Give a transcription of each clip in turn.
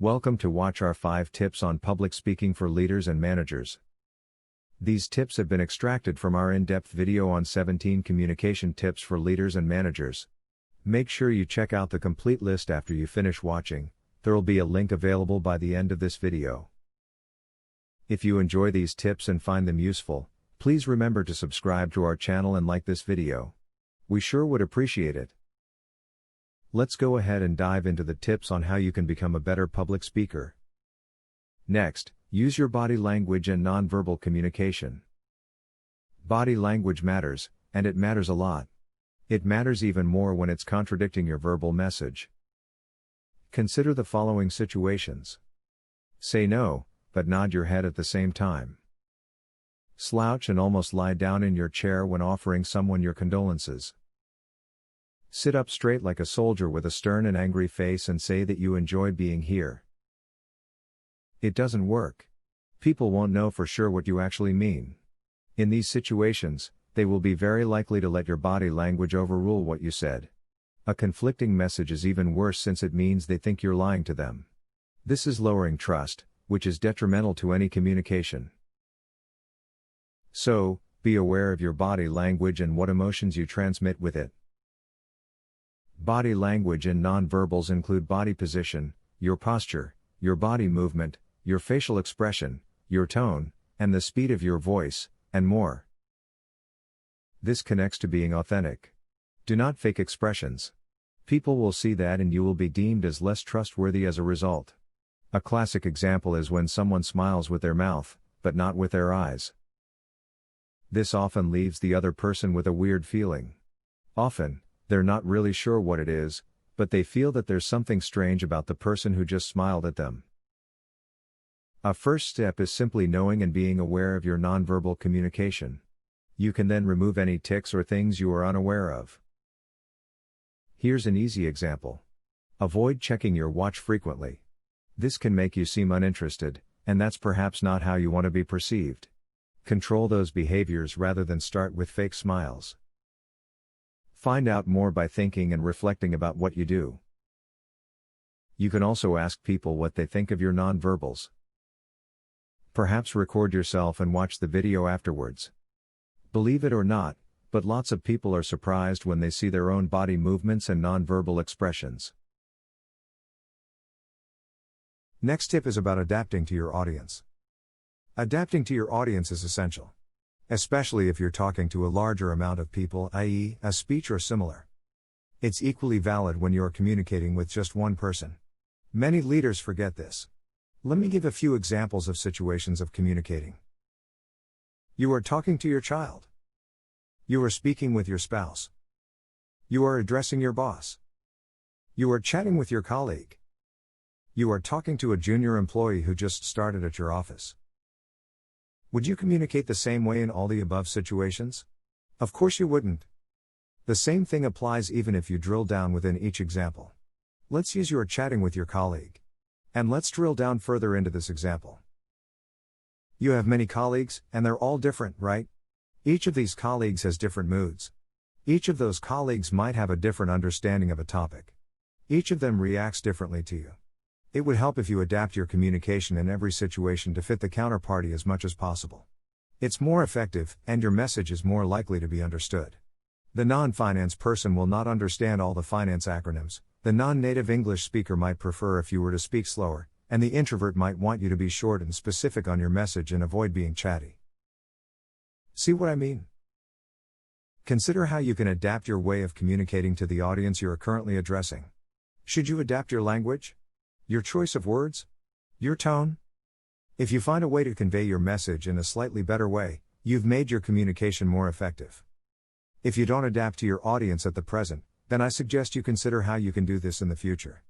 Welcome to watch our 5 tips on public speaking for leaders and managers. These tips have been extracted from our in-depth video on 17 communication tips for leaders and managers. Make sure you check out the complete list after you finish watching. There'll be a link available by the end of this video. If you enjoy these tips and find them useful, please remember to subscribe to our channel and like this video. We sure would appreciate it. Let's go ahead and dive into the tips on how you can become a better public speaker. Next, use your body language and nonverbal communication. Body language matters, and it matters a lot. It matters even more when it's contradicting your verbal message. Consider the following situations. Say no, but nod your head at the same time. Slouch and almost lie down in your chair when offering someone your condolences. Sit up straight like a soldier with a stern and angry face and say that you enjoy being here. It doesn't work. People won't know for sure what you actually mean. In these situations, they will be very likely to let your body language overrule what you said. A conflicting message is even worse since it means they think you're lying to them. This is lowering trust, which is detrimental to any communication. So, be aware of your body language and what emotions you transmit with it. Body language and nonverbals include body position, your posture, your body movement, your facial expression, your tone, and the speed of your voice, and more. This connects to being authentic. Do not fake expressions. People will see that and you will be deemed as less trustworthy as a result. A classic example is when someone smiles with their mouth, but not with their eyes. This often leaves the other person with a weird feeling. Often, they're not really sure what it is, but they feel that there's something strange about the person who just smiled at them. A first step is simply knowing and being aware of your nonverbal communication. You can then remove any tics or things you are unaware of. Here's an easy example. Avoid checking your watch frequently. This can make you seem uninterested, and that's perhaps not how you want to be perceived. Control those behaviors rather than start with fake smiles. Find out more by thinking and reflecting about what you do. You can also ask people what they think of your nonverbals. Perhaps record yourself and watch the video afterwards. Believe it or not, but lots of people are surprised when they see their own body movements and nonverbal expressions. Next tip is about adapting to your audience. Adapting to your audience is essential. Especially if you're talking to a larger amount of people, i.e., a speech or similar. It's equally valid when you're communicating with just one person. Many leaders forget this. Let me give a few examples of situations of communicating. You are talking to your child. You are speaking with your spouse. You are addressing your boss. You are chatting with your colleague. You are talking to a junior employee who just started at your office. Would you communicate the same way in all the above situations? Of course you wouldn't. The same thing applies even if you drill down within each example. Let's use you are chatting with your colleague. And let's drill down further into this example. You have many colleagues, and they're all different, right? Each of these colleagues has different moods. Each of those colleagues might have a different understanding of a topic. Each of them reacts differently to you. It would help if you adapt your communication in every situation to fit the counterparty as much as possible. It's more effective, and your message is more likely to be understood. The non-finance person will not understand all the finance acronyms, the non-native English speaker might prefer if you were to speak slower, and the introvert might want you to be short and specific on your message and avoid being chatty. See what I mean? Consider how you can adapt your way of communicating to the audience you are currently addressing. Should you adapt your language? Your choice of words? Your tone? If you find a way to convey your message in a slightly better way, you've made your communication more effective. If you don't adapt to your audience at the present, then I suggest you consider how you can do this in the future.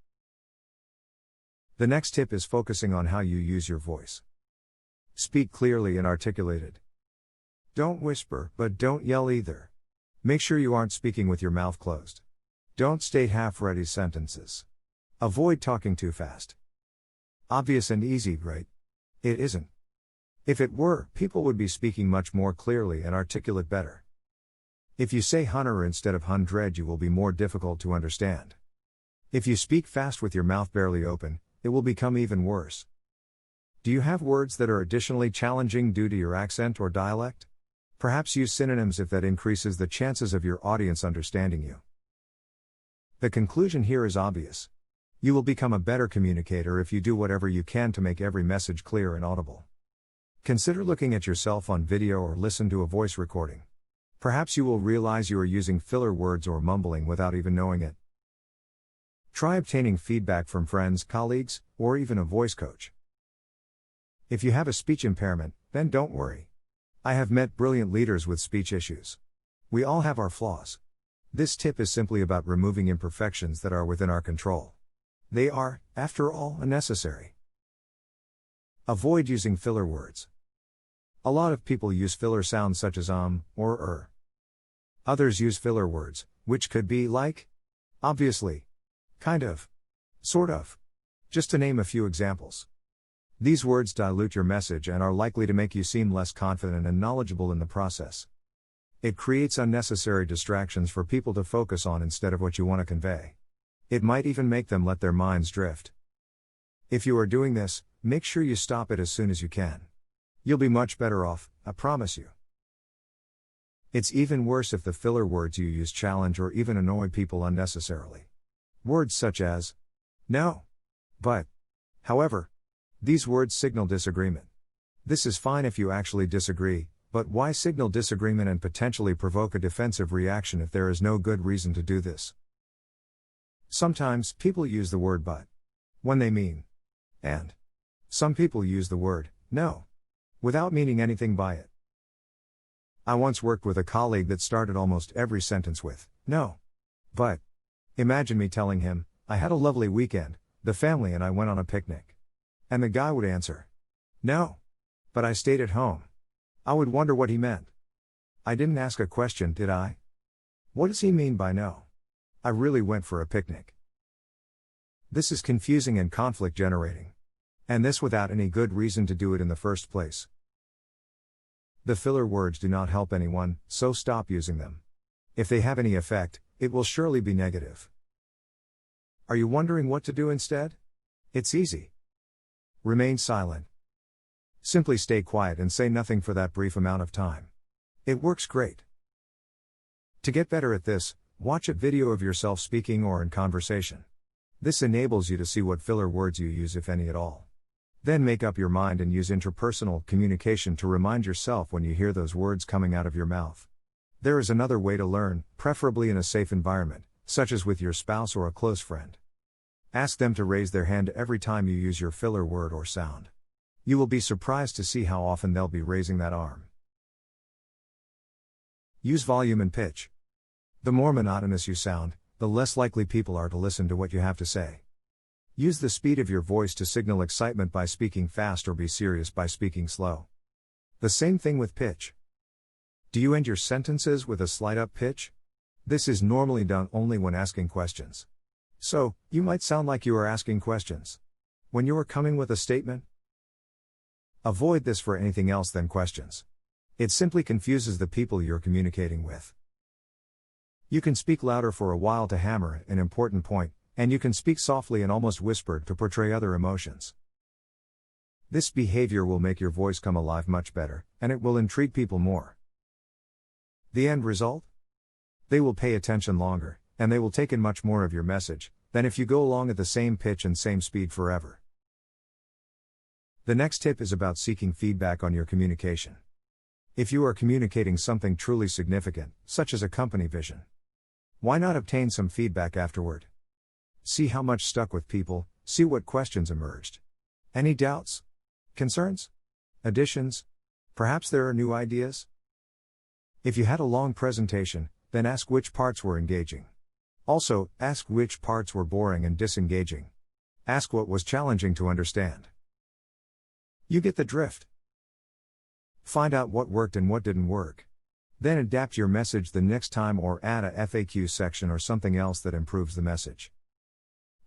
The next tip is focusing on how you use your voice. Speak clearly and articulated. Don't whisper, but don't yell either. Make sure you aren't speaking with your mouth closed. Don't state half-ready sentences. Avoid talking too fast. Obvious and easy, right? It isn't. If it were, people would be speaking much more clearly and articulate better. If you say hunter instead of hundred, you will be more difficult to understand. If you speak fast with your mouth barely open, it will become even worse. Do you have words that are additionally challenging due to your accent or dialect? Perhaps use synonyms if that increases the chances of your audience understanding you. The conclusion here is obvious. You will become a better communicator if you do whatever you can to make every message clear and audible. Consider looking at yourself on video or listen to a voice recording. Perhaps you will realize you are using filler words or mumbling without even knowing it. Try obtaining feedback from friends, colleagues, or even a voice coach. If you have a speech impairment, then don't worry. I have met brilliant leaders with speech issues. We all have our flaws. This tip is simply about removing imperfections that are within our control. They are, after all, unnecessary. Avoid using filler words. A lot of people use filler sounds such as or. Others use filler words, which could be like, obviously, kind of, sort of, just to name a few examples. These words dilute your message and are likely to make you seem less confident and knowledgeable in the process. It creates unnecessary distractions for people to focus on instead of what you want to convey. It might even make them let their minds drift. If you are doing this, make sure you stop it as soon as you can. You'll be much better off, I promise you. It's even worse if the filler words you use challenge or even annoy people unnecessarily. Words such as, no, but, however. These words signal disagreement. This is fine if you actually disagree, but why signal disagreement and potentially provoke a defensive reaction if there is no good reason to do this? Sometimes, people use the word but when they mean and. Some people use the word no without meaning anything by it. I once worked with a colleague that started almost every sentence with no, but. Imagine me telling him, I had a lovely weekend, the family and I went on a picnic. And the guy would answer, no, but I stayed at home. I would wonder what he meant. I didn't ask a question, did I? What does he mean by no? I really went for a picnic. This is confusing and conflict generating. And this without any good reason to do it in the first place. The filler words do not help anyone, so stop using them. If they have any effect, it will surely be negative. Are you wondering what to do instead? It's easy. Remain silent. Simply stay quiet and say nothing for that brief amount of time. It works great. To get better at this, watch a video of yourself speaking or in conversation. This enables you to see what filler words you use, if any at all. Then make up your mind and use interpersonal communication to remind yourself when you hear those words coming out of your mouth. There is another way to learn, preferably in a safe environment, such as with your spouse or a close friend. Ask them to raise their hand every time you use your filler word or sound. You will be surprised to see how often they'll be raising that arm. Use volume and pitch. The more monotonous you sound, the less likely people are to listen to what you have to say. Use the speed of your voice to signal excitement by speaking fast or be serious by speaking slow. The same thing with pitch. Do you end your sentences with a slight up pitch? This is normally done only when asking questions. So, you might sound like you are asking questions when you are coming with a statement. Avoid this for anything else than questions. It simply confuses the people you're communicating with. You can speak louder for a while to hammer an important point, and you can speak softly and almost whispered to portray other emotions. This behavior will make your voice come alive much better, and it will intrigue people more. The end result? They will pay attention longer, and they will take in much more of your message than if you go along at the same pitch and same speed forever. The next tip is about seeking feedback on your communication. If you are communicating something truly significant, such as a company vision, why not obtain some feedback afterward? See how much stuck with people, see what questions emerged. Any doubts? Concerns? Additions? Perhaps there are new ideas? If you had a long presentation, then ask which parts were engaging. Also, ask which parts were boring and disengaging. Ask what was challenging to understand. You get the drift. Find out what worked and what didn't work. Then adapt your message the next time or add a FAQ section or something else that improves the message.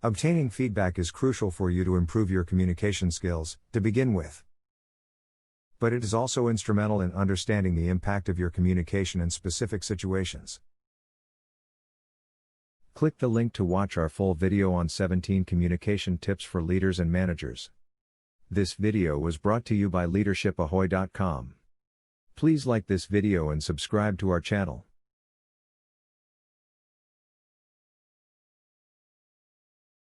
Obtaining feedback is crucial for you to improve your communication skills, to begin with. But it is also instrumental in understanding the impact of your communication in specific situations. Click the link to watch our full video on 17 communication tips for leaders and managers. This video was brought to you by leadershipahoy.com. Please like this video and subscribe to our channel.